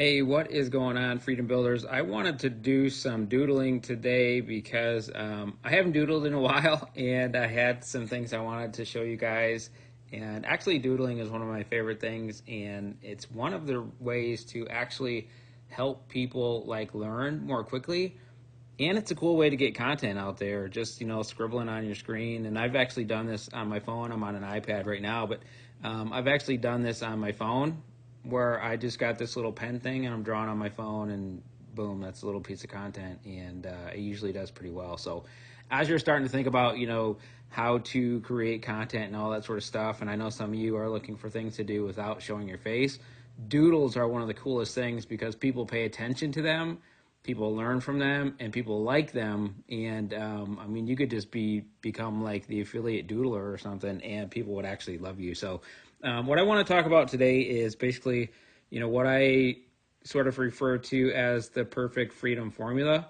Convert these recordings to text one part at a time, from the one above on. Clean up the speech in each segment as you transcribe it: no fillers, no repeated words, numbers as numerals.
Hey, what is going on, Freedom Builders? I wanted to do some doodling today because I haven't doodled in a while and I had some things I wanted to show you guys. And actually, doodling is one of my favorite things, and it's one of the ways to actually help people like learn more quickly. And it's a cool way to get content out there, just scribbling on your screen. And I've actually done this on my phone. I'm on an iPad right now, but I've actually done this on my phone where I just got this little pen thing and I'm drawing on my phone, and boom, that's a little piece of content, and it usually does pretty well. So as you're starting to think about how to create content and all that sort of stuff, and I know some of you are looking for things to do without showing your face, doodles are one of the coolest things because people pay attention to them, people learn from them, and people like them. And I mean, you could just become like the affiliate doodler or something, and people would actually love you. So what I want to talk about today is basically, what I sort of refer to as the perfect freedom formula.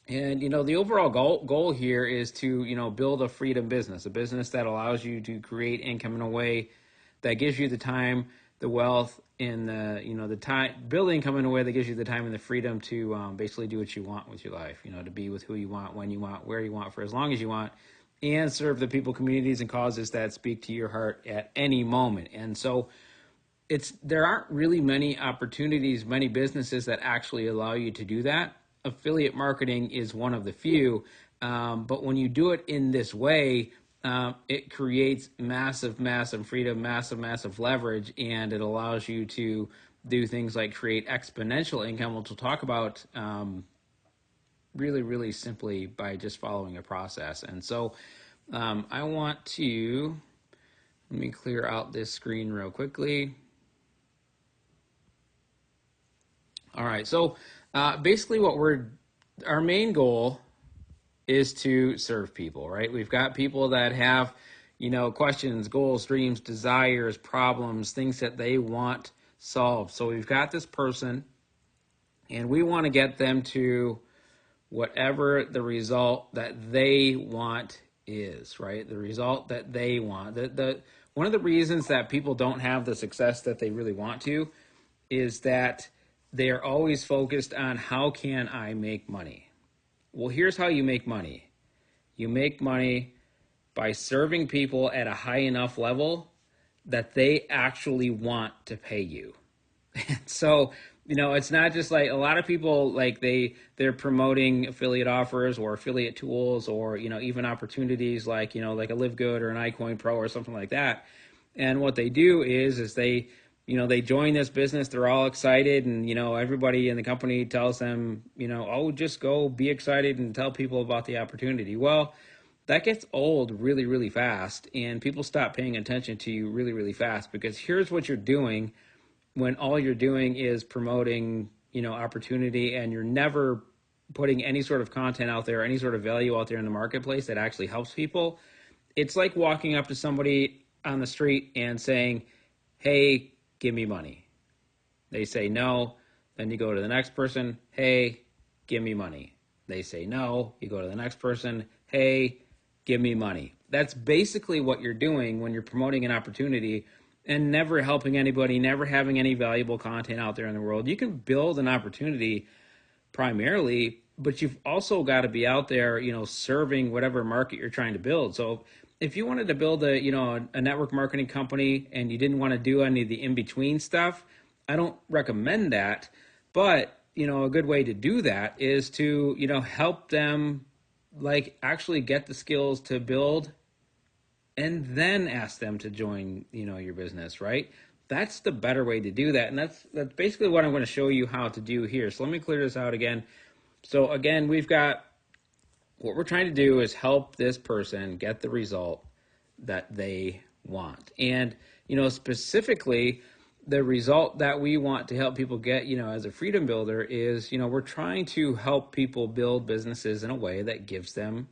And, the overall goal here is to, build a freedom business, a business that allows you to create income in a way that gives you the time, the wealth, and the time, build income in a way that gives you the time and the freedom to basically do what you want with your life, to be with who you want, when you want, where you want, for as long as you want, and serve the people, communities, and causes that speak to your heart at any moment. And so there aren't really many opportunities, many businesses that actually allow you to do that. Affiliate marketing is one of the few, but when you do it in this way, it creates massive, massive freedom, massive, massive leverage, and it allows you to do things like create exponential income, which we'll talk about really, really simply by just following a process. And so I want to, let me clear out this screen real quickly. All right, so basically our main goal is to serve people, right? We've got people that have, questions, goals, dreams, desires, problems, things that they want solved. So we've got this person, and we want to get them to whatever the result that they want is, right? The result that they want. One of the reasons that people don't have the success that they really want to is that they are always focused on how can I make money? Well, here's how you make money. You make money by serving people at a high enough level that they actually want to pay you. So, it's not just like a lot of people, like they're promoting affiliate offers or affiliate tools or, even opportunities like, like a Live Good or an iCoin Pro or something like that. And what they do is they join this business, they're all excited, and, everybody in the company tells them, oh, just go be excited and tell people about the opportunity. Well, that gets old really, really fast, and people stop paying attention to you really, really fast, because here's what you're doing when all you're doing is promoting, opportunity, and you're never putting any sort of content out there, any sort of value out there in the marketplace that actually helps people. It's like walking up to somebody on the street and saying, hey, give me money. They say no. Then you go to the next person. Hey, give me money. They say no. You go to the next person. Hey, give me money. That's basically what you're doing when you're promoting an opportunity and never helping anybody, never having any valuable content out there in the world. You can build an opportunity primarily, but you've also got to be out there, serving whatever market you're trying to build. So if you wanted to build a network marketing company and you didn't want to do any of the in-between stuff, I don't recommend that. But, a good way to do that is to, help them like actually get the skills to build and then ask them to join, your business, right? That's the better way to do that. And that's basically what I'm going to show you how to do here. So let me clear this out again. So again, we've got, what we're trying to do is help this person get the result that they want. And, specifically the result that we want to help people get, as a freedom builder is, we're trying to help people build businesses in a way that gives them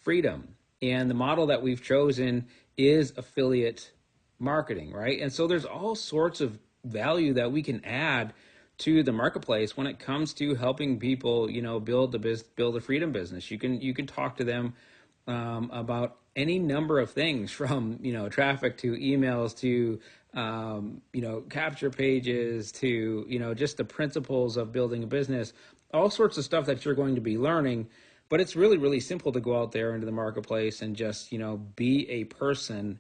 freedom. And the model that we've chosen is affiliate marketing, right? And so there's all sorts of value that we can add to the marketplace when it comes to helping people, build a freedom business. You can talk to them about any number of things from, traffic to emails to, capture pages to, just the principles of building a business, all sorts of stuff that you're going to be learning. But it's really, really simple to go out there into the marketplace and just, be a person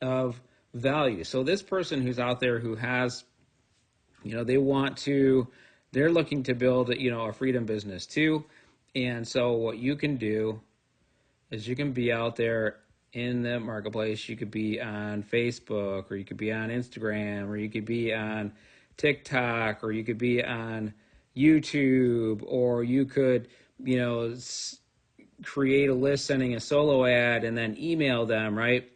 of value. So this person who's out there who has, they're looking to build, a freedom business too. And so what you can do is you can be out there in the marketplace. You could be on Facebook, or you could be on Instagram, or you could be on TikTok, or you could be on YouTube, or you could, create a list sending a solo ad and then email them, right?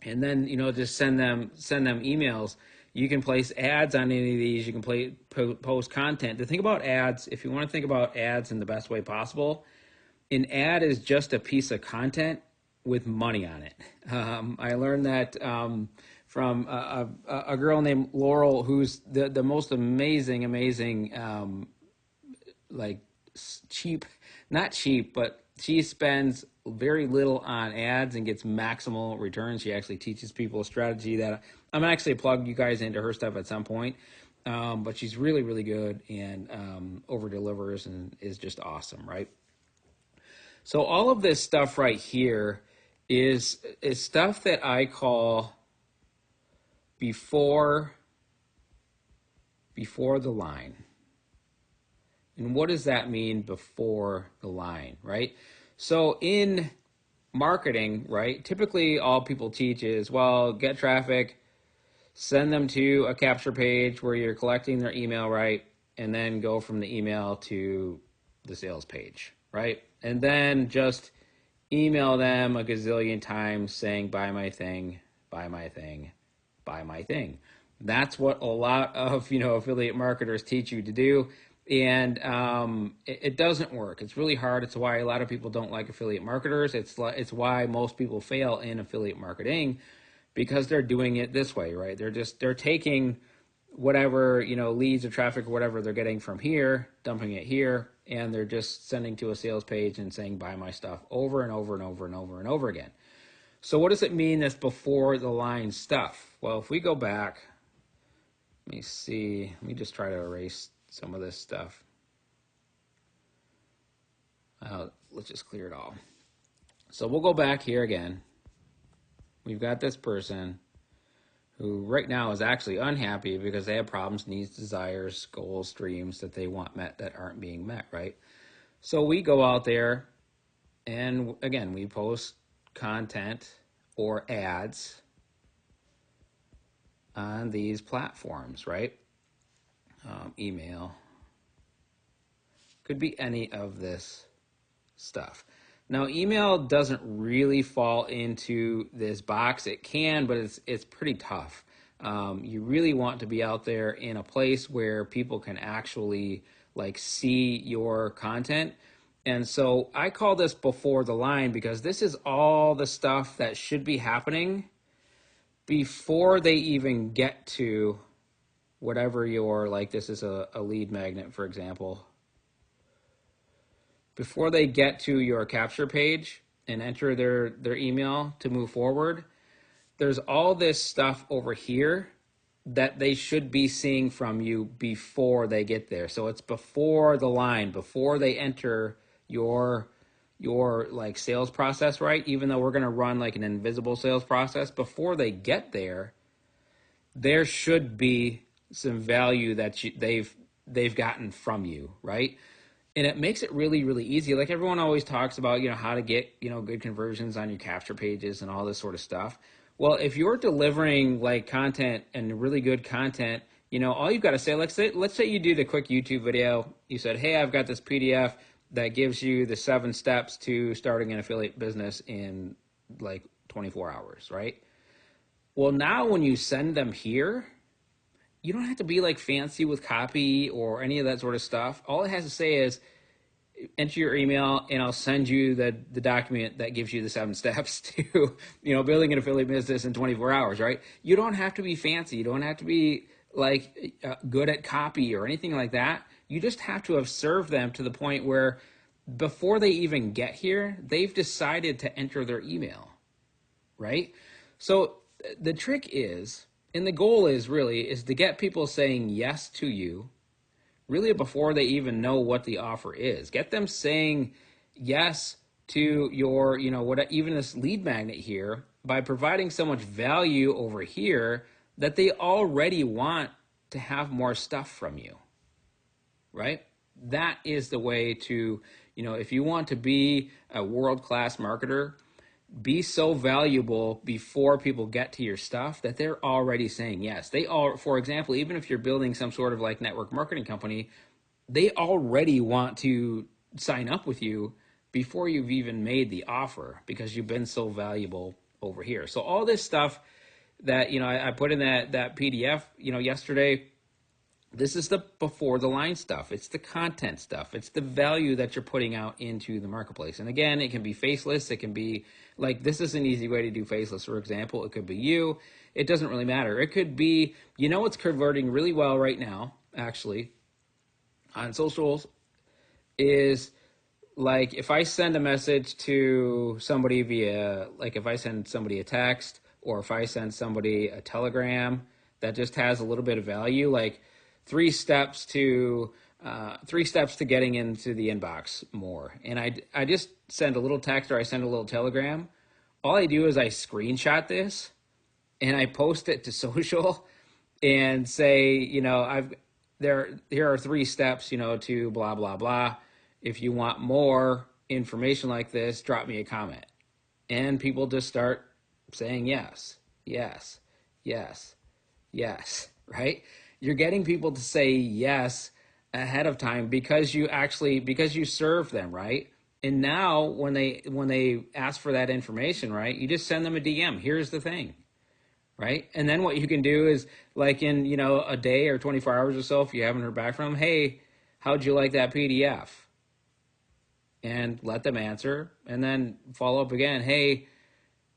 And then, just send them emails. You can place ads on any of these. You can post content. The thing about ads, if you want to think about ads in the best way possible, an ad is just a piece of content with money on it. I learned that from a girl named Laurel, who's the most amazing, not cheap, but she spends very little on ads and gets maximal returns. She actually teaches people a strategy that I'm actually plug you guys into her stuff at some point. But she's really, really good and over delivers and is just awesome, right? So all of this stuff right here is stuff that I call before the line. And what does that mean, before the line, right? So in marketing, right, typically all people teach is, well, get traffic, send them to a capture page where you're collecting their email, right, and then go from the email to the sales page, right? And then just email them a gazillion times saying, buy my thing, buy my thing, buy my thing. That's what a lot of, affiliate marketers teach you to do. And it doesn't work. It's really hard. It's why a lot of people don't like affiliate marketers. It's why most people fail in affiliate marketing, because they're doing it this way, right? They're taking whatever, leads or traffic or whatever they're getting from here, dumping it here, and they're just sending to a sales page and saying, buy my stuff over and over and over and over and over again. So what does it mean that's before the line stuff? Well, if we go back, let me see, let me just try to erase some of this stuff. Let's just clear it all. So we'll go back here again. We've got this person who right now is actually unhappy because they have problems, needs, desires, goals, dreams that they want met that aren't being met, right? So we go out there and again, we post content or ads on these platforms, right? Email, could be any of this stuff. Now, email doesn't really fall into this box. It can, but it's pretty tough. You really want to be out there in a place where people can actually see your content. And so I call this before the line because this is all the stuff that should be happening before they even get to whatever your, this is a lead magnet, for example. Before they get to your capture page and enter their email to move forward, there's all this stuff over here that they should be seeing from you before they get there. So it's before the line, before they enter your sales process, right? Even though we're going to run an invisible sales process, before they get there, there should be some value that they've gotten from you, right? And it makes it really, really easy. Everyone always talks about, how to get, good conversions on your capture pages and all this sort of stuff. Well, if you're delivering content and really good content, all you've got to say, let's say you did a quick YouTube video. You said, hey, I've got this PDF that gives you the 7 steps to starting an affiliate business in 24 hours, right? Well, now when you send them here, you don't have to be fancy with copy or any of that sort of stuff. All it has to say is enter your email and I'll send you the document that gives you the 7 steps to, building an affiliate business in 24 hours, right? You don't have to be fancy. You don't have to be good at copy or anything like that. You just have to have served them to the point where before they even get here, they've decided to enter their email, right? So the trick is, and the goal is really, is to get people saying yes to you really before they even know what the offer is. Get them saying yes to your, what, even this lead magnet here, by providing so much value over here that they already want to have more stuff from you, right? That is the way to, if you want to be a world-class marketer, be so valuable before people get to your stuff that they're already saying yes. They all, for example, even if you're building some sort of like network marketing company, they already want to sign up with you before you've even made the offer because you've been so valuable over here. So all this stuff that, I put in that PDF, yesterday, this is the before the line stuff. It's the content stuff. It's the value that you're putting out into the marketplace. And again, it can be faceless. It can be like, this is an easy way to do faceless. For example, it could be you. It doesn't really matter. It could be, what's converting really well right now, actually, on socials is like if I send a message to somebody via, like if I send somebody a text or if I send somebody a telegram that just has a little bit of value, like three steps to getting into the inbox more. And I just send a little text or I send a little telegram. All I do is I screenshot this and I post it to social and say, here are three steps, to blah, blah, blah. If you want more information like this, drop me a comment. And people just start saying yes, yes, yes, yes, right? You're getting people to say yes ahead of time because you serve them, right? And now when they ask for that information, right, you just send them a DM. Here's the thing. Right. And then what you can do is like in, a day or 24 hours or so, if you haven't heard back from them, hey, how'd you like that PDF? And let them answer and then follow up again. Hey,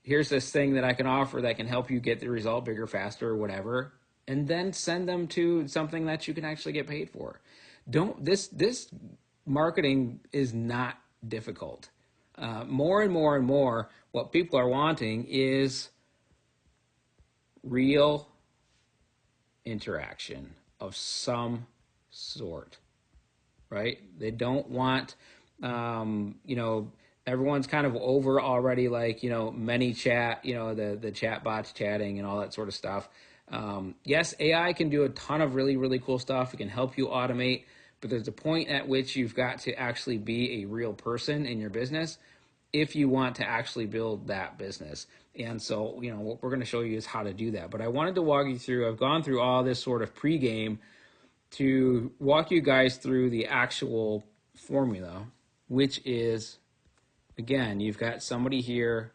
here's this thing that I can offer that can help you get the result bigger, faster, or whatever. And then send them to something that you can actually get paid for. This marketing is not difficult. More and more and more, what people are wanting is real interaction of some sort, right? They don't want, everyone's kind of over already, like, many chat, the chat bots chatting and all that sort of stuff. Yes, AI can do a ton of really, really cool stuff. It can help you automate, but there's a point at which you've got to actually be a real person in your business if you want to actually build that business. And so, what we're going to show you is how to do that. But I wanted to walk you through, I've gone through all this sort of pregame to walk you guys through the actual formula, which is, again, you've got somebody here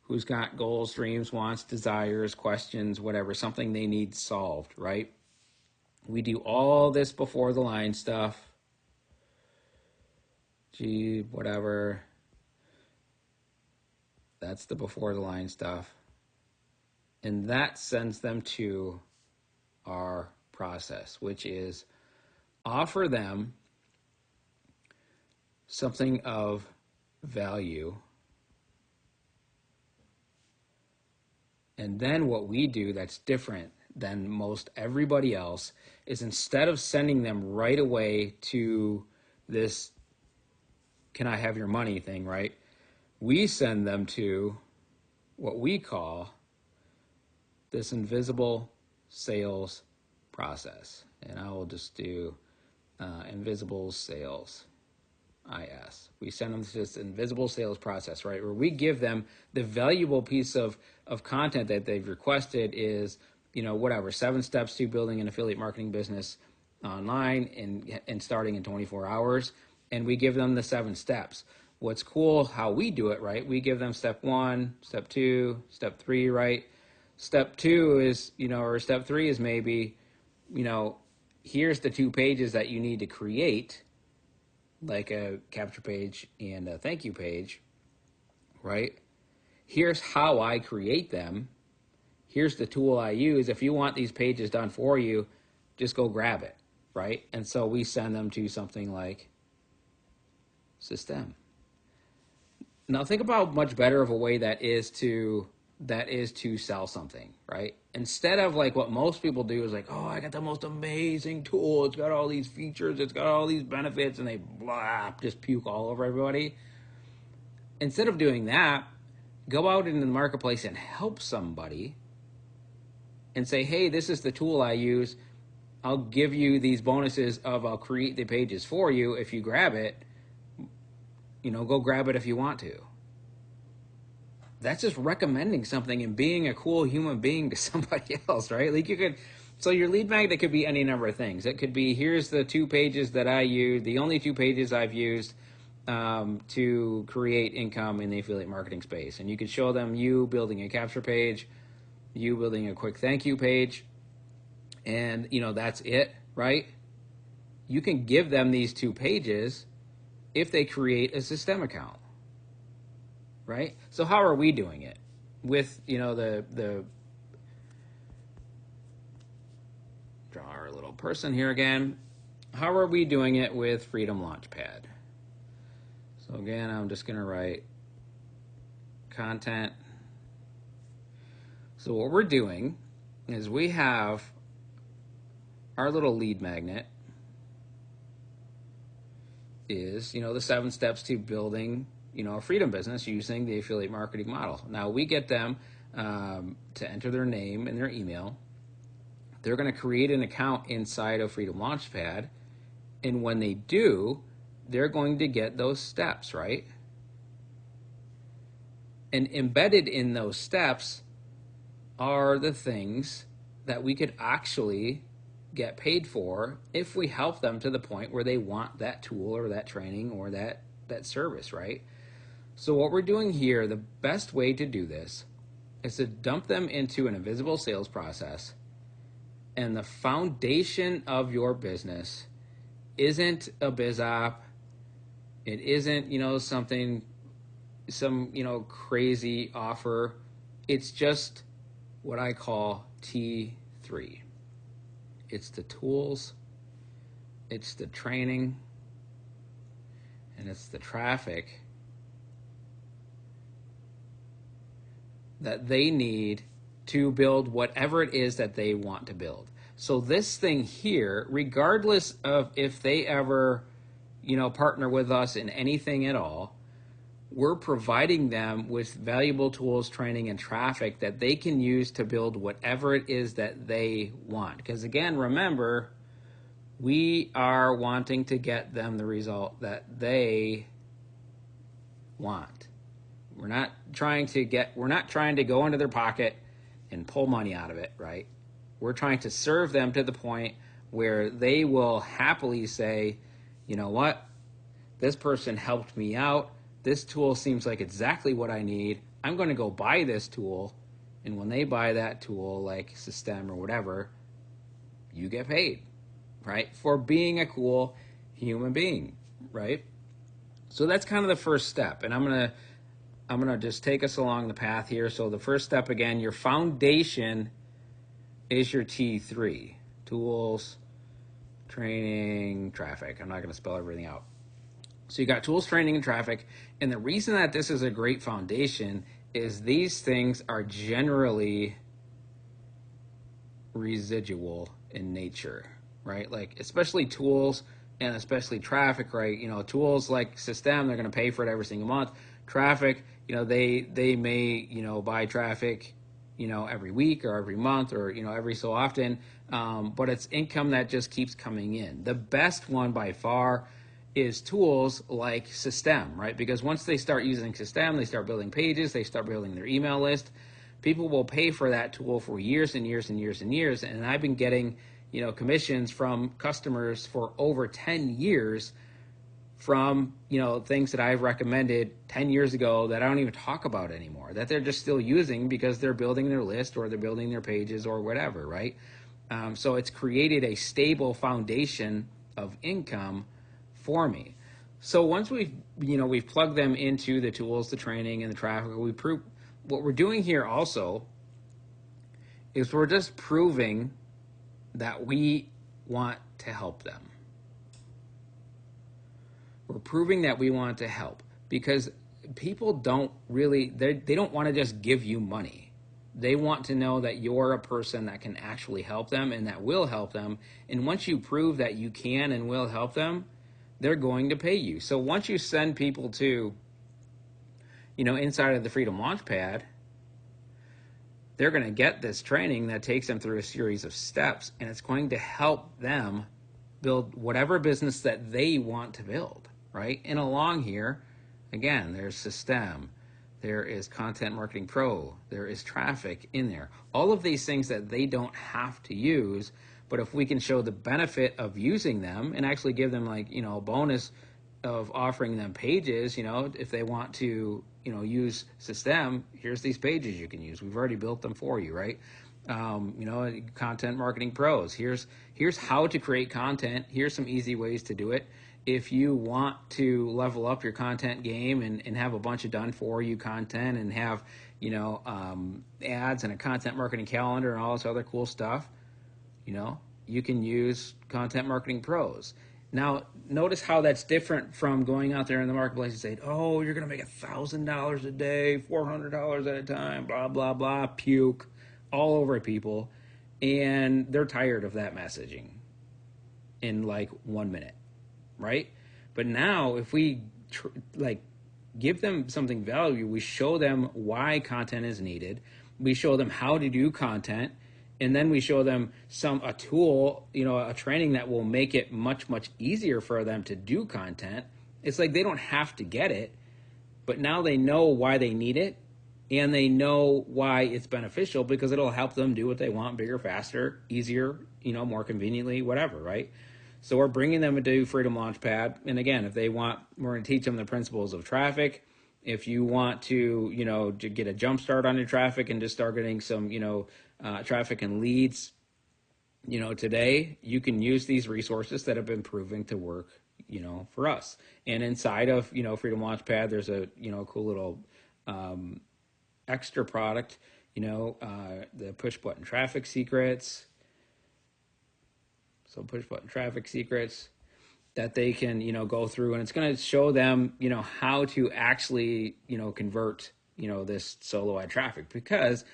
who's got goals, dreams, wants, desires, questions, whatever, something they need solved, right? We do all this before the line stuff. Gee, whatever. That's the before the line stuff. And that sends them to our process, which is offer them something of value. And then what we do that's different than most everybody else is instead of sending them right away to this can I have your money thing, right? We send them to what we call this invisible sales process. And I will just do invisible sales IS. We send them to this invisible sales process, right? Where we give them the valuable piece of content that they've requested is, whatever, 7 steps to building an affiliate marketing business online and starting in 24 hours. And we give them the 7 steps. What's cool, how we do it, right? We give them step 1, step 2, step 3, right? Step 2 is, or step 3 is maybe, here's the 2 pages that you need to create, like a capture page and a thank you page, right? Here's how I create them. Here's the tool I use. If you want these pages done for you, just go grab it, right? And so we send them to something like system. Now think about how much better of a way that is to sell something, right? Instead of like what most people do is like, oh, I got the most amazing tool. It's got all these features. It's got all these benefits, and they blah, just puke all over everybody. Instead of doing that, go out into the marketplace and help somebody and say, hey, this is the tool I use. I'll give you these bonuses of I'll create the pages for you if you grab it. Go grab it if you want to. That's just recommending something and being a cool human being to somebody else, right? Like so your lead magnet could be any number of things. It could be, here's the 2 pages that I use, the only 2 pages I've used to create income in the affiliate marketing space. And you could show them you building a capture page, you building a quick thank you page, and that's it, right? You can give them these 2 pages if they create a system account, right? So how are we doing it with the draw our little person here again? How are we doing it with Freedom Launchpad? So again, I'm just going to write content. So what we're doing is we have our little lead magnet is, the 7 steps to building, a freedom business using the affiliate marketing model. Now we get them to enter their name and their email. They're going to create an account inside of Freedom Launchpad. And when they do, they're going to get those steps, right? And embedded in those steps are the things that we could actually get paid for if we help them to the point where they want that tool or that training or that service, right? So what we're doing here, the best way to do this is to dump them into an invisible sales process. And the foundation of your business isn't a biz app. It isn't, some crazy offer. It's just what I call T3. It's the tools, it's the training, and it's the traffic that they need to build whatever it is that they want to build. So this thing here, regardless of if they ever, partner with us in anything at all, we're providing them with valuable tools, training, and traffic that they can use to build whatever it is that they want. Because again, remember, we are wanting to get them the result that they want. We're not trying to go into their pocket and pull money out of it, right? We're trying to serve them to the point where they will happily say, you know what? This person helped me out. This tool seems like exactly what I need. I'm going to go buy this tool. And when they buy that tool, like System or whatever, you get paid, right? For being a cool human being, right? So that's kind of the first step. And I'm going to just take us along the path here. So the first step, again, your foundation is your T3. Tools, training, traffic. I'm not going to spell everything out. So you got tools, training, and traffic. And the reason that this is a great foundation is these things are generally residual in nature, right? Like especially tools and especially traffic, right? Tools like System, they're going to pay for it every single month. Traffic, they may, buy traffic, every week or every month or, every so often. But it's income that just keeps coming in. The best one by far is tools like System, right? Because once they start using System, they start building pages, they start building their email list. People will pay for that tool for years and years and years and years. And I've been getting, commissions from customers for over 10 years from, things that I've recommended 10 years ago that I don't even talk about anymore, that they're just still using because they're building their list or they're building their pages or whatever, right? So it's created a stable foundation of income for me. So once we've plugged them into the tools, the training, and the traffic, what we're doing here also is we're just proving that we want to help them. We're proving that we want to help, because people don't really, they don't want to just give you money. They want to know that you're a person that can actually help them and that will help them. And once you prove that you can and will help them, they're going to pay you. So once you send people to, inside of the Freedom Launchpad, they're going to get this training that takes them through a series of steps, and it's going to help them build whatever business that they want to build, right? And along here, again, there's System, there is Content Marketing Pro, there is traffic in there. All of these things that they don't have to use, but if we can show the benefit of using them and actually give them a bonus of offering them pages, if they want to, use System, here's these pages you can use. We've already built them for you, right? Content Marketing Pros. Here's how to create content. Here's some easy ways to do it. If you want to level up your content game and have a bunch of done for you content and have, ads and a content marketing calendar and all this other cool stuff, you can use Content Marketing Pros. Now, notice how that's different from going out there in the marketplace and saying, oh, you're going to make $1,000 a day, $400 at a time, blah, blah, blah, puke all over people. And they're tired of that messaging in 1 minute, right? But now if we give them something valuable, we show them why content is needed. We show them how to do content. And then we show them a tool, a training that will make it much, much easier for them to do content. It's like they don't have to get it, but now they know why they need it, and they know why it's beneficial because it'll help them do what they want, bigger, faster, easier, more conveniently, whatever, right? So we're bringing them into Freedom Launchpad. And again, if they want, we're going to teach them the principles of traffic. If you want to, to get a jump start on your traffic and just start getting some, traffic and leads, today, you can use these resources that have been proving to work, for us. And inside of, Freedom Launchpad, there's a, cool little extra product, the push button traffic secrets. So push button traffic secrets that they can, go through, and it's going to show them, how to actually, convert, this solo ad traffic, because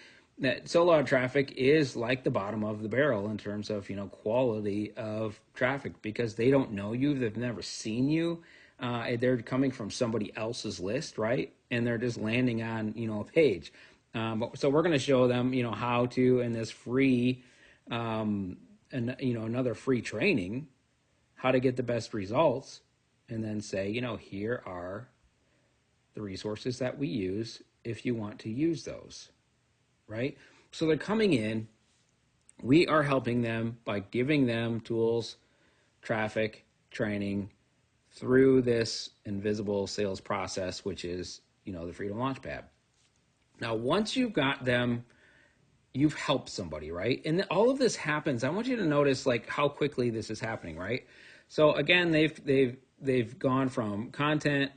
that solo ad traffic is like the bottom of the barrel in terms of, quality of traffic, because they don't know you. They've never seen you. They're coming from somebody else's list, right? And they're just landing on, a page. So we're going to show them, how to, in this free, another free training, how to get the best results, and then say, here are the resources that we use if you want to use those, right? So they're coming in, we are helping them by giving them tools, traffic, training through this invisible sales process, which is, the Freedom Launchpad. Now, once you've got them, you've helped somebody, right? And all of this happens. I want you to notice how quickly this is happening, right? So again, they've gone from content,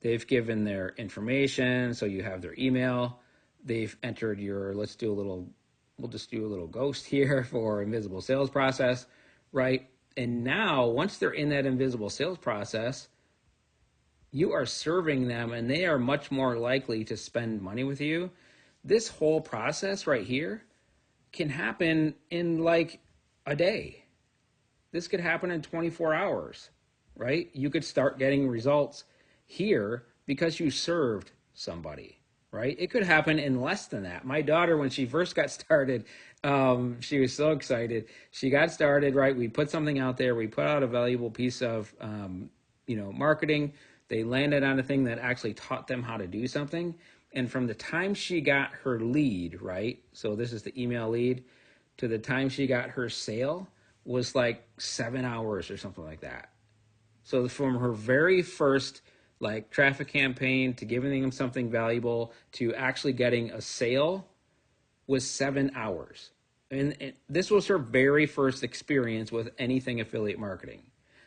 they've given their information, so you have their email, they've entered your, we'll just do a little ghost here for invisible sales process, right? And now, once they're in that invisible sales process, you are serving them and they are much more likely to spend money with you. This whole process right here can happen in a day. This could happen in 24 hours, right? You could start getting results here because you served somebody, right? It could happen in less than that. My daughter, when she first got started, she was so excited. She got started, right? We put something out there. We put out a valuable piece of, marketing. They landed on a thing that actually taught them how to do something. And from the time she got her lead, right? So this is the email lead, to the time she got her sale was 7 hours or something like that. So from her very first traffic campaign to giving them something valuable to actually getting a sale was 7 hours. And this was her very first experience with anything affiliate marketing.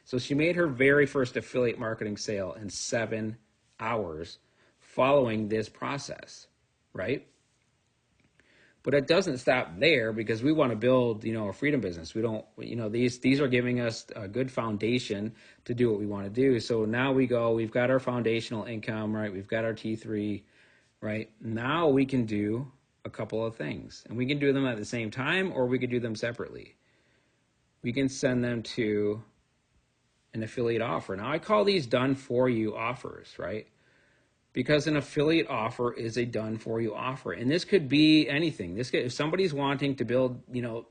So she made her very first affiliate marketing sale in 7 hours following this process, right? But it doesn't stop there, because we want to build, a freedom business. We don't, these are giving us a good foundation to do what we want to do. So now we've got our foundational income, right? We've got our T3, right? Now we can do a couple of things, and we can do them at the same time, or we could do them separately. We can send them to an affiliate offer. Now I call these done for you offers, right? Because an affiliate offer is a done for you offer. And this could be anything. If somebody's wanting to build,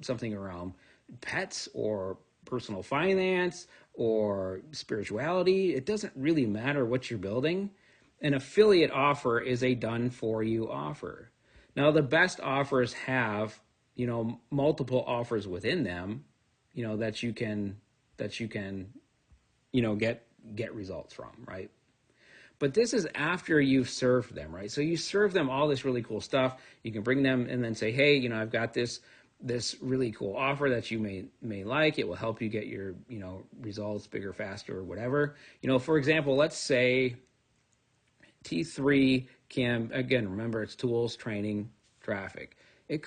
something around pets or personal finance or spirituality, it doesn't really matter what you're building. An affiliate offer is a done for you offer. Now, the best offers have, multiple offers within them, that you can, get results from, right? But this is after you've served them, right? So you serve them all this really cool stuff. You can bring them and then say, hey, I've got this really cool offer that you may like. It will help you get your, results bigger, faster, or whatever. For example, let's say T3 can, again, remember, it's tools, training, traffic. It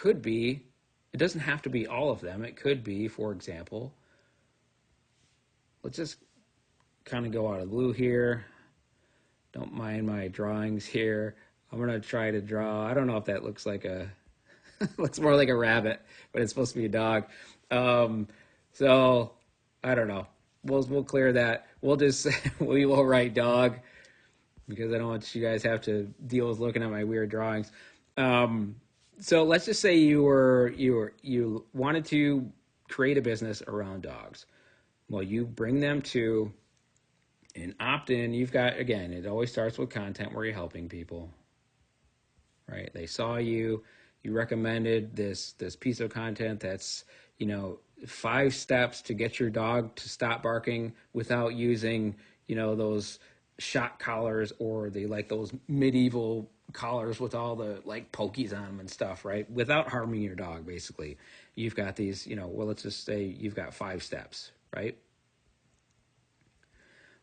doesn't have to be all of them. It could be, for example, let's just kind of go out of the blue here. Don't mind my drawings here. I'm going to try to draw. I don't know if that looks like looks more like a rabbit, but it's supposed to be a dog. So I don't know. We'll clear that. We will write dog, because I don't want you guys have to deal with looking at my weird drawings. So let's just say you wanted to create a business around dogs. Well, you bring them to an opt-in. You've got, again, it always starts with content where you're helping people, right? They saw you recommended this piece of content that's, 5 steps to get your dog to stop barking without using, those shock collars, or those medieval collars with all the pokies on them and stuff, right? Without harming your dog, basically. You've got these, well, let's just say you've got 5 steps, right?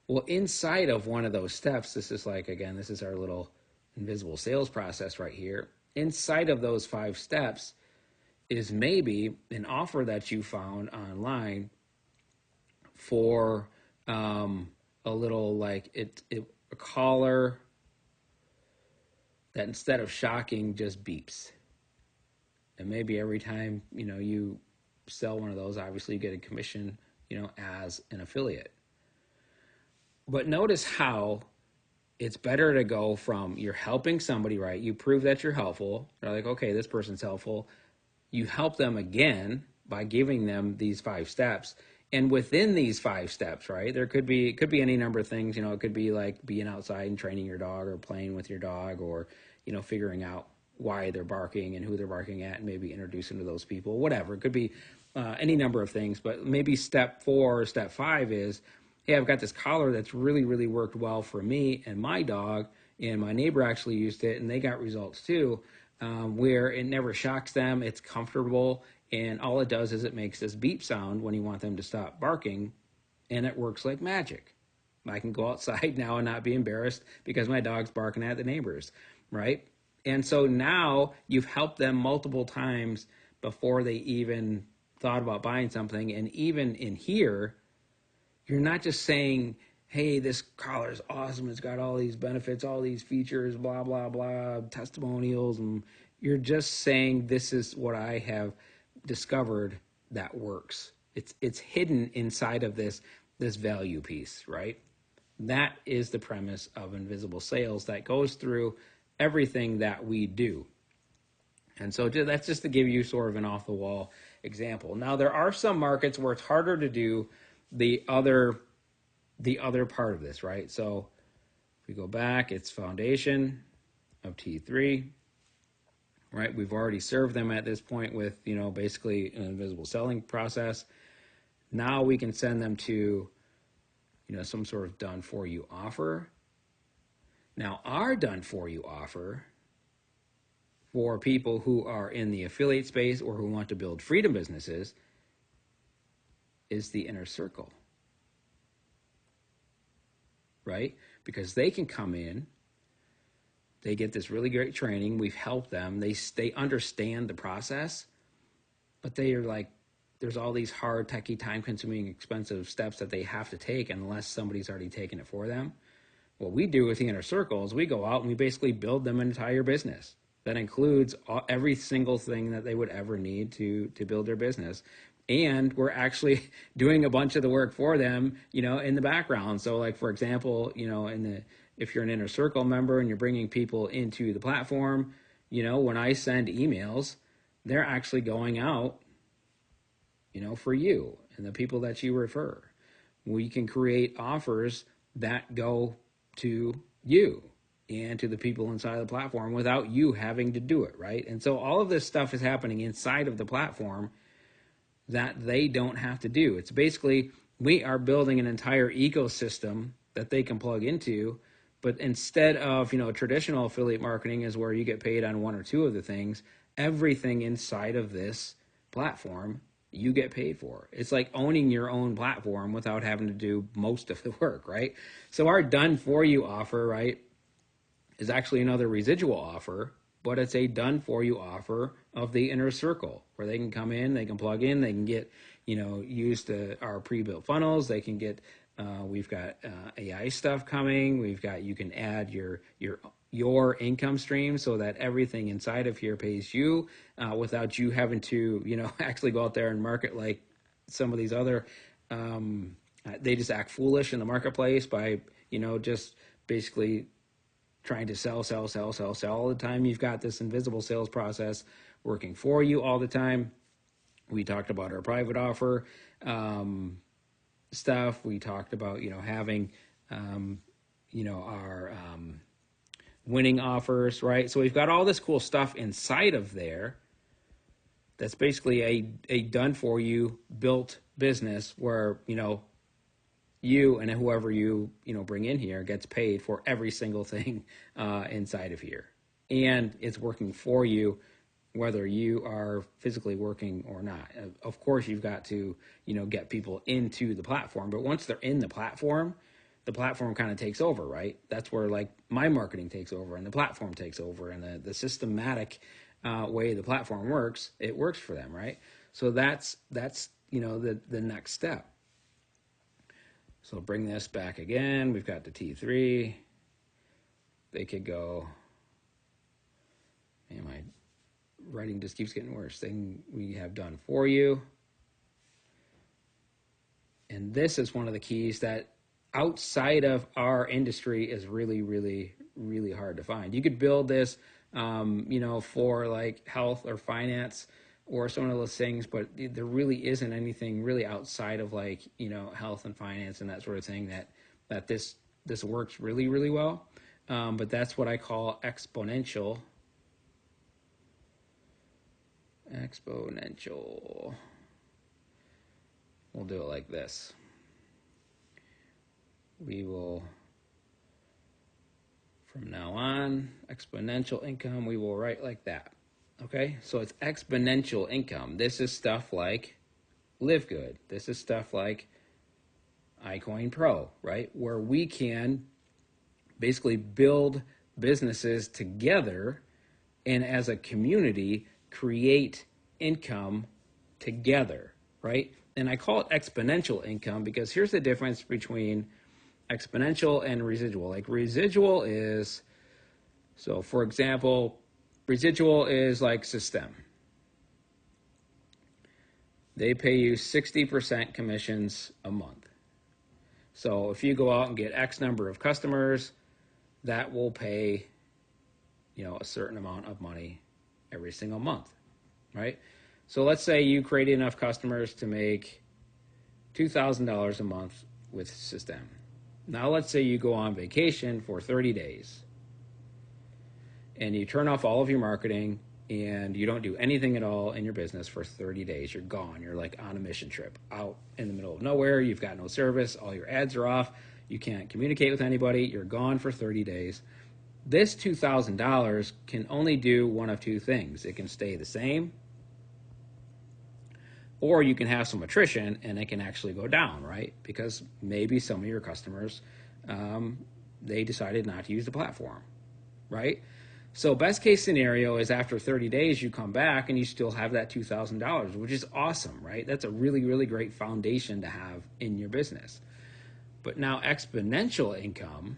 Well, inside of one of those steps, this is this is our little invisible sales process right here. Inside of those 5 steps is maybe an offer that you found online for a little a collar that, instead of shocking, just beeps. And maybe every time, you sell one of those, obviously you get a commission, as an affiliate. But notice how it's better to go from, you're helping somebody, right? You prove that you're helpful. They're like, okay, this person's helpful. You help them again by giving them these 5 steps. And within these 5 steps, right, it could be any number of things. It could be like being outside and training your dog, or playing with your dog, or, figuring out why they're barking and who they're barking at, and maybe introduce them to those people, whatever. It could be any number of things. But maybe step 4 or step 5 is, hey, I've got this collar that's really, really worked well for me and my dog, and my neighbor actually used it and they got results too, where it never shocks them, it's comfortable, and all it does is it makes this beep sound when you want them to stop barking, and it works like magic. I can go outside now and not be embarrassed because my dog's barking at the neighbors, right? And so now you've helped them multiple times before they even thought about buying something. And even in here, you're not just saying, hey, this collar is awesome, it's got all these benefits, all these features, blah, blah, blah, testimonials. And you're just saying, this is what I have discovered that works. It's hidden inside of this value piece, right? That is the premise of invisible sales that goes through everything that we do. And so that's just to give you sort of an off-the-wall example. Now, there are some markets where it's harder to do the other part of this, right? So if we go back, it's foundation of T3, right? We've already served them at this point with, basically an invisible selling process. Now we can send them to, some sort of done for you offer. Now, our done for you offer for people who are in the affiliate space or who want to build freedom businesses is the inner circle, right? Because they can come in, They get this really great training. We've helped them. They understand the process, but they are like, there's all these hard, techy, time-consuming, expensive steps that they have to take unless somebody's already taken it for them. What we do with the inner circle is we go out and we basically build them an entire business that includes every single thing that they would ever need to build their business. And we're actually doing a bunch of the work for them, in the background. So like, for example, if you're an inner circle member and you're bringing people into the platform, when I send emails, they're actually going out, for you and the people that you refer. We can create offers that go to you and to the people inside of the platform without you having to do it, right? And so all of this stuff is happening inside of the platform that they don't have to do. It's basically, we are building an entire ecosystem that they can plug into, but instead of, traditional affiliate marketing is where you get paid on one or two of the things, everything inside of this platform you get paid for. It's like owning your own platform without having to do most of the work, right? So our done for you offer, right, is actually another residual offer, but it's a done for you offer of the inner circle where they can come in, they can plug in, they can get, use our pre-built funnels. They can get, we've got AI stuff coming. We've got, you can add your income stream so that everything inside of here pays you without you having to, actually go out there and market like some of these other, they just act foolish in the marketplace by, just basically trying to sell all the time. You've got this invisible sales process working for you all the time. We talked about our private offer stuff. We talked about, having, our winning offers, right? So we've got all this cool stuff inside of there that's basically a done for you built business where, you and whoever you bring in here gets paid for every single thing inside of here. And it's working for you whether you are physically working or not. Of course, you've got to, get people into the platform. But once they're in the platform kind of takes over, right? That's where like my marketing takes over and the platform takes over, and the systematic way the platform works, it works for them, right? So that's the next step. So bring this back again. We've got the T3. They could go, man, my writing just keeps getting worse. We have done for you. And this is one of the keys that outside of our industry is really, really, really hard to find. You could build this, for like health or finance or some of those things, but there really isn't anything really outside of like, health and finance and that sort of thing that this works really, really well. But that's what I call exponential. We'll do it like this. We will, from now on, exponential income, we will write like that. Okay, so it's exponential income. This is stuff like Live Good. This is stuff like iCoin Pro, right? Where we can basically build businesses together and as a community create income together, right? And I call it exponential income because here's the difference between exponential and residual. Like residual is, so for example, residual is like System. They pay you 60% commissions a month. So if you go out and get X number of customers, that will pay, a certain amount of money every single month, right? So let's say you create enough customers to make $2,000 a month with System. Now let's say you go on vacation for 30 days and you turn off all of your marketing and you don't do anything at all in your business for 30 days. You're gone. You're like on a mission trip out in the middle of nowhere. You've got no service. All your ads are off. You can't communicate with anybody. You're gone for 30 days. This $2,000 can only do one of two things. It can stay the same, or you can have some attrition and it can actually go down, right? Because maybe some of your customers, they decided not to use the platform. right? So best case scenario is after 30 days, you come back and you still have that $2,000, which is awesome, right? That's a really, really great foundation to have in your business. But now exponential income,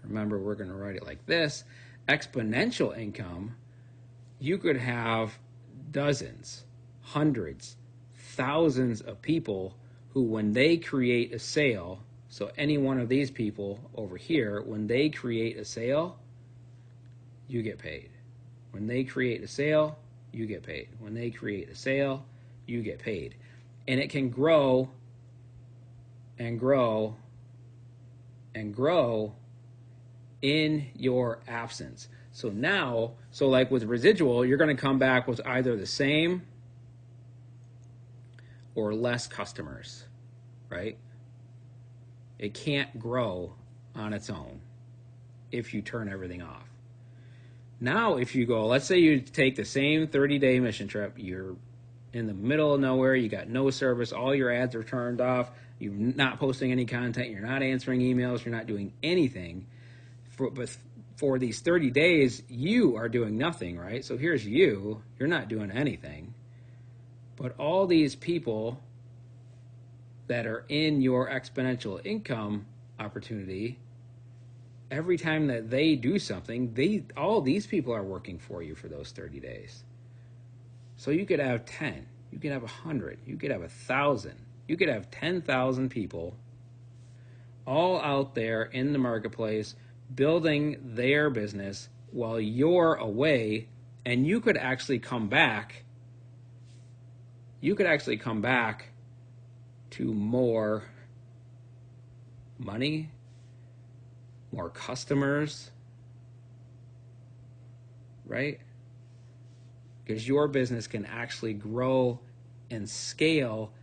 remember, we're going to write it like this. Exponential income, you could have dozens, hundreds, thousands of people who, when they create a sale, so any one of these people over here, when they create a sale, you get paid. When they create a sale, you get paid. When they create a sale, you get paid. And it can grow and grow and grow in your absence. So now, so like with residual, you're going to come back with either the same or less customers, right? It can't grow on its own if you turn everything off. Now, if you go, let's say you take the same 30-day mission trip, you're in the middle of nowhere, you got no service, all your ads are turned off, you're not posting any content, you're not answering emails, you're not doing anything. But for these 30 days, you are doing nothing, right? So here's you're not doing anything. But all these people that are in your exponential income opportunity, every time that they do something, all these people are working for you for those 30 days. So you could have 10, you could have 100, you could have 1,000, you could have 10,000 people all out there in the marketplace building their business while you're away, and you could actually come back. You could actually come back to more money, more customers, right? Because your business can actually grow and scale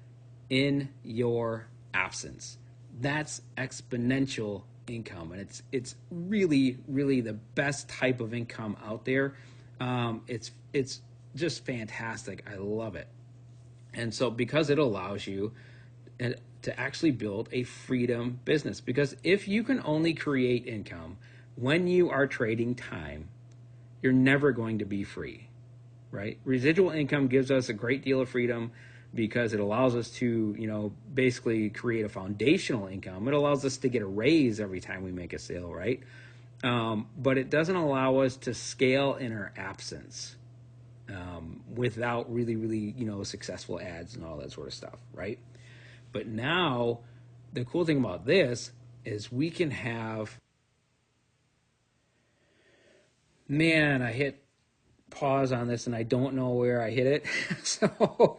in your absence. That's exponential income, and it's really, really the best type of income out there. It's just fantastic. I love it. And so because it allows you to actually build a freedom business, because if you can only create income when you are trading time, you're never going to be free, right? Residual income gives us a great deal of freedom because it allows us to, basically create a foundational income. It allows us to get a raise every time we make a sale, right? But it doesn't allow us to scale in our absence without really, really, successful ads and all that sort of stuff, right? But now, the cool thing about this is we can have, I hit pause on this and I don't know where I hit it. So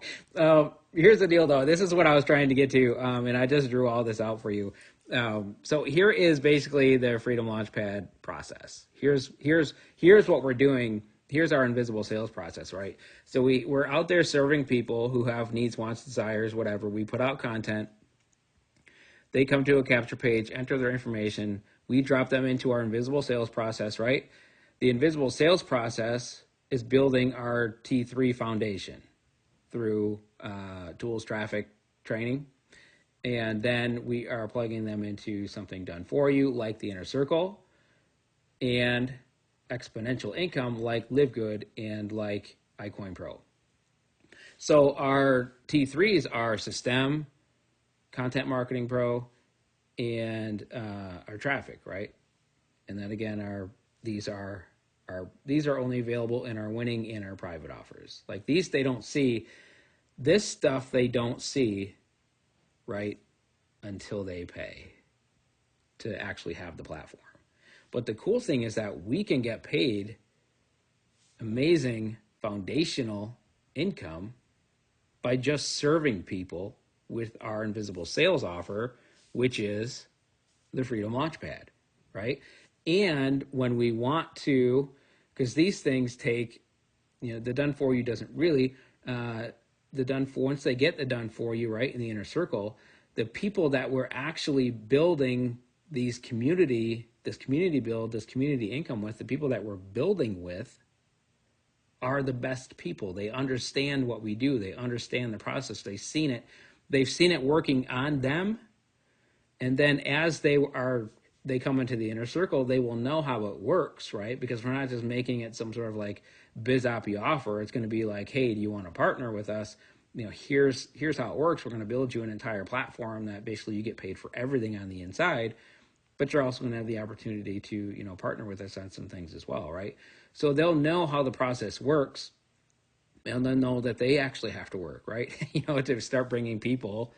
here's the deal though. This is what I was trying to get to, and I just drew all this out for you. So here is basically the Freedom Launchpad process. Here's what we're doing. Here's our invisible sales process, right? So we're out there serving people who have needs, wants, desires, whatever. We put out content. They come to a capture page, enter their information. We drop them into our invisible sales process, right? The invisible sales process is building our T3 foundation through tools, traffic, training. And then we are plugging them into something done for you, like the Inner Circle, and exponential income, like Live Good and like iCoin Pro. So our T3s are System, Content Marketing Pro, and our traffic, right? And then again, these are only available in our winning and our private offers. Like these, they don't see this stuff. They don't see, right, until they pay to actually have the platform. But the cool thing is that we can get paid amazing foundational income by just serving people with our invisible sales offer, which is the Freedom Launchpad, right? And when we want to, because these things take, the done for you doesn't really, once they get the done for you, right, in the Inner Circle, the people that we're actually building this community income with, the people that we're building with are the best people. They understand what we do. They understand the process. They've seen it working on them. And then as they are they come into the inner circle, they will know how it works, right? Because we're not just making it some sort of like biz oppy offer. It's going to be like, hey, do you want to partner with us? Here's how it works. We're going to build you an entire platform that basically you get paid for everything on the inside, but you're also going to have the opportunity to, partner with us on some things as well, right? So they'll know how the process works, and they'll know that they actually have to work, right? To start bringing people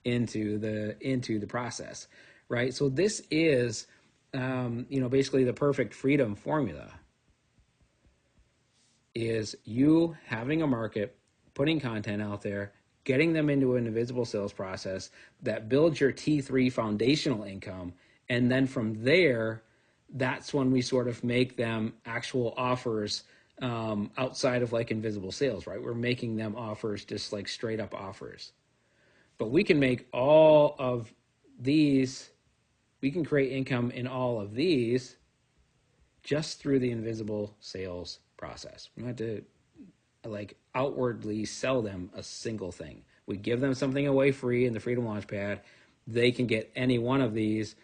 into the process, right? So this is, basically the perfect freedom formula is you having a market, putting content out there, getting them into an invisible sales process that builds your T3 foundational income. And then from there, that's when we sort of make them actual offers outside of like invisible sales, right? We're making them offers, just like straight up offers. But we can make all of these, we can create income in all of these just through the invisible sales process. We don't have to like outwardly sell them a single thing. We give them something away free in the Freedom Launchpad. They can get any one of these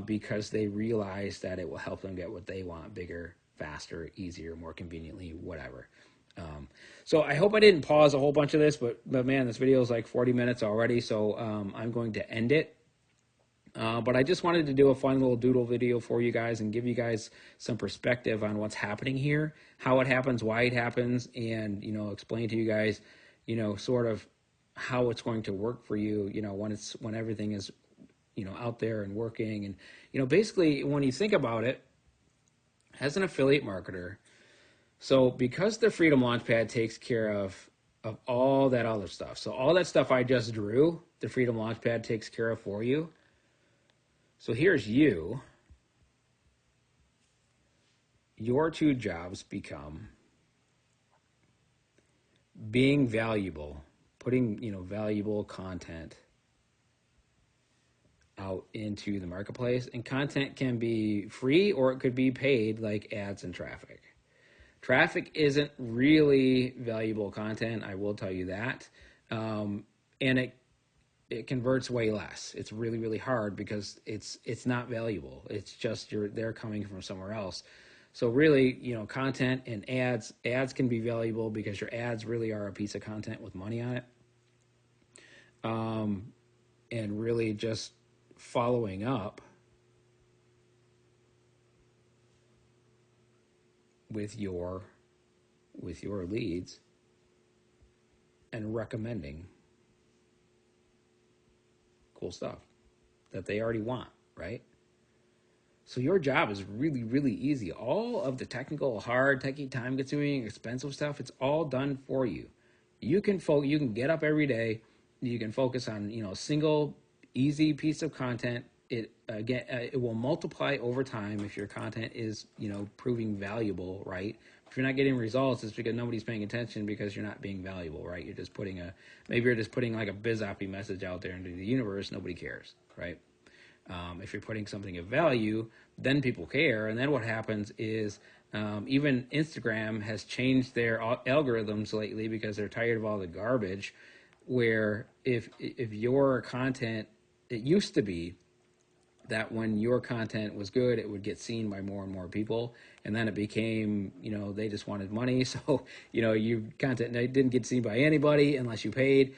because they realize that it will help them get what they want: bigger, faster, easier, more conveniently, whatever. So I hope I didn't pause a whole bunch of this, but man, this video is like 40 minutes already, so I'm going to end it. But I just wanted to do a fun little doodle video for you guys and give you guys some perspective on what's happening here, how it happens, why it happens, and, explain to you guys, sort of how it's going to work for you, when everything is, out there and working. And, basically when you think about it as an affiliate marketer, so because the Freedom Launchpad takes care of all that other stuff. So all that stuff I just drew, the Freedom Launchpad takes care of for you. So here's you. Your two jobs become being valuable, putting, valuable content out into the marketplace. And content can be free or it could be paid, like ads and traffic. Traffic isn't really valuable content, I will tell you that. And it converts way less. It's really, really hard because it's not valuable. It's just they're coming from somewhere else. So really, content and ads can be valuable because your ads really are a piece of content with money on it. And really just following up with your leads and recommending cool stuff that they already want, right? So your job is really, really easy. All of the technical, hard, techie, time-consuming, expensive stuff, it's all done for you. You can get up every day. You can focus on, a single, easy piece of content. It will multiply over time if your content is, proving valuable, right? If you're not getting results, it's because nobody's paying attention because you're not being valuable, right? You're just putting like a biz-oppy message out there into the universe. Nobody cares, right? If you're putting something of value, then people care. And then what happens is even Instagram has changed their algorithms lately because they're tired of all the garbage, where if your content, it used to be that when your content was good, it would get seen by more and more people. And then it became, they just wanted money. So, your content didn't get seen by anybody unless you paid.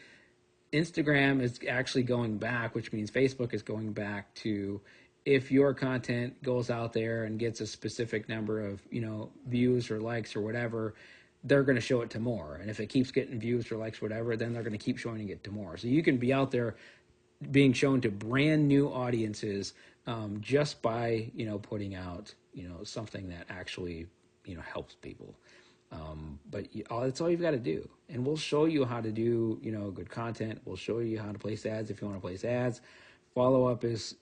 Instagram is actually going back, which means Facebook is going back to, if your content goes out there and gets a specific number of, views or likes or whatever, they're going to show it to more. And if it keeps getting views or likes, whatever, then they're going to keep showing it to more. So you can be out there being shown to brand new audiences just by, putting out, something that actually, helps people. But that's all you've got to do. And we'll show you how to do, good content. We'll show you how to place ads if you want to place ads. Follow-up is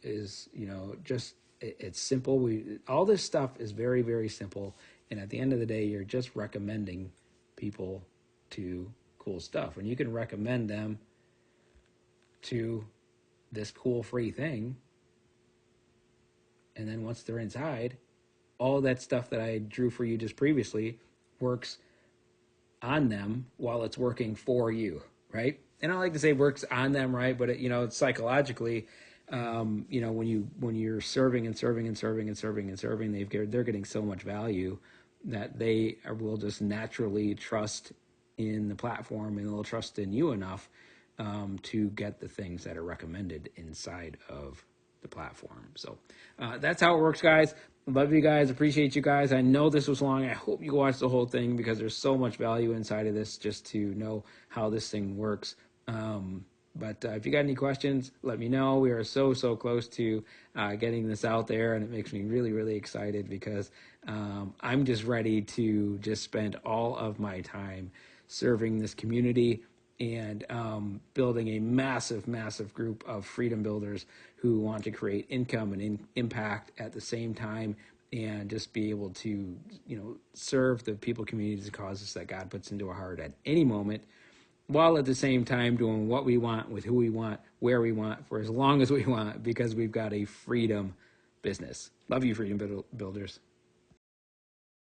just, it's simple. All this stuff is very, very simple. And at the end of the day, you're just recommending people to cool stuff. And you can recommend them to this cool free thing. And then once they're inside, all that stuff that I drew for you just previously works on them while it's working for you, right? And I like to say works on them, right? But it's psychologically, when you're serving and serving and serving and serving and serving, they're getting so much value that they will just naturally trust in the platform, and they'll trust in you enough to get the things that are recommended inside of the platform. So that's how it works, guys. Love you guys. Appreciate you guys. I know this was long. I hope you watch the whole thing because there's so much value inside of this just to know how this thing works. But if you got any questions, let me know. We are so close to getting this out there, and it makes me really, really excited because I'm just ready to just spend all of my time serving this community and building a massive group of freedom builders who want to create income and impact at the same time, and just be able to serve the people, communities, and causes that God puts into our heart at any moment, while at the same time doing what we want with who we want, where we want, for as long as we want, because we've got a freedom business. Love you, freedom builders.